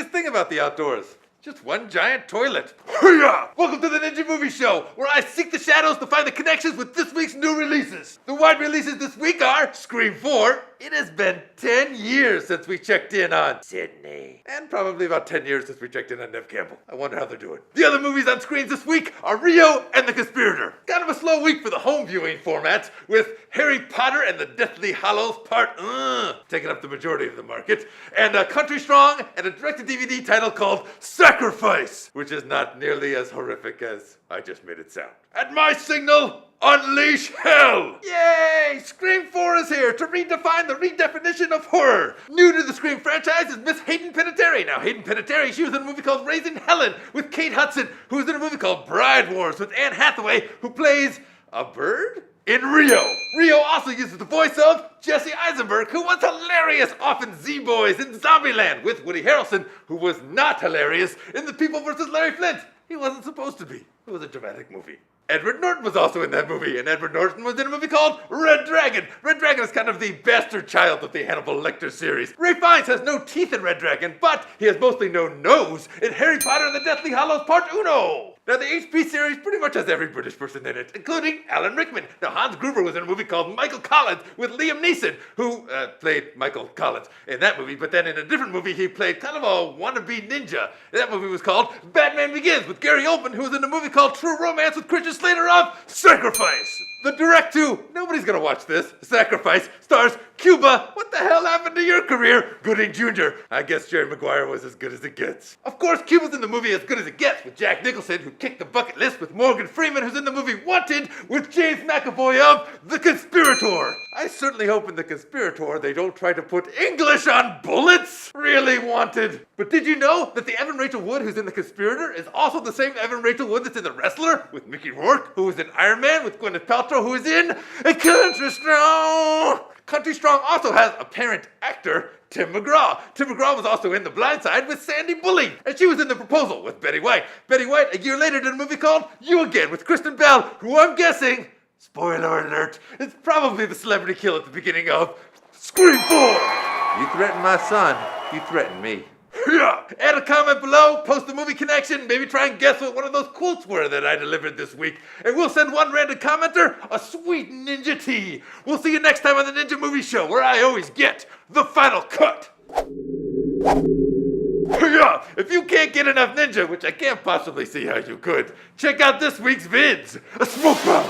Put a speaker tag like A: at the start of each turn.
A: greatest thing about the outdoors. Just one giant toilet. Hoo-yah! Welcome to the Ninja Movie Show, where I seek the shadows to find the connections with this week's new releases. The wide releases this week are Scream 4. It has been 10 years since we checked in on Sydney. And probably about 10 years since we checked in on Nev Campbell. I wonder how they're doing. The other movies on screens this week are Rio and The Conspirator. Kind of a slow week for the home viewing formats, with Harry Potter and the Deathly Hallows Part taking up the majority of the market, and Country Strong and a direct-to-DVD title called Sacrifice, which is not nearly as horrific as I just made it sound. At my signal, unleash hell! Yay! Scream 4 is here to redefine the redefinition of horror. New to the Scream franchise is Miss Hayden Panettiere. Now, Hayden Panettiere, she was in a movie called Raising Helen with Kate Hudson, who was in a movie called Bride Wars with Anne Hathaway, who plays a bird? In Rio. Rio also uses the voice of Jesse Eisenberg, who was hilarious off in Z-Boys in Zombieland, with Woody Harrelson, who was not hilarious in The People vs. Larry Flint. He wasn't supposed to be. It was a dramatic movie. Edward Norton was also in that movie, and Edward Norton was in a movie called Red Dragon. Red Dragon is kind of the bastard child of the Hannibal Lecter series. Ralph Fiennes has no teeth in Red Dragon, but he has mostly no nose in Harry Potter and the Deathly Hallows Part Uno. Now, the HP series pretty much has every British person in it, including Alan Rickman. Now, Hans Gruber was in a movie called Michael Collins with Liam Neeson, who played Michael Collins in that movie, but then in a different movie, he played kind of a wannabe ninja. That movie was called Batman Begins with Gary Oldman, who was in a movie called True Romance with Christian Slater of Sacrifice. The direct-to, nobody's gonna watch this, Sacrifice, stars Cuba. What the hell happened to your career, Gooding Jr.? I guess Jerry Maguire was as good as it gets. Of course, Cuba's in the movie As Good as It Gets with Jack Nicholson, who kicked the bucket list with Morgan Freeman, who's in the movie Wanted with James McAvoy of The Conspirator. I certainly hope in The Conspirator they don't try to put English on bullets. Really Wanted. But did you know that the Evan Rachel Wood who's in The Conspirator is also the same Evan Rachel Wood that's in The Wrestler with Mickey Rourke, who was in Iron Man with Gwyneth Paltrow, who is in Country Strong. Country Strong also has a parent actor, Tim McGraw. Tim McGraw was also in The Blind Side with Sandy Bully, and she was in The Proposal with Betty White. Betty White, a year later, did a movie called You Again with Kristen Bell, who I'm guessing, spoiler alert, is probably the celebrity kill at the beginning of Scream 4.
B: You threaten my son, you threaten me.
A: Yeah. Add a comment below, post the movie connection, maybe try and guess what one of those quotes were that I delivered this week. And we'll send one random commenter a sweet ninja tea. We'll see you next time on the Ninja Movie Show, where I always get the final cut. Yeah. If you can't get enough ninja, which I can't possibly see how you could, check out this week's vids. A smoke bomb.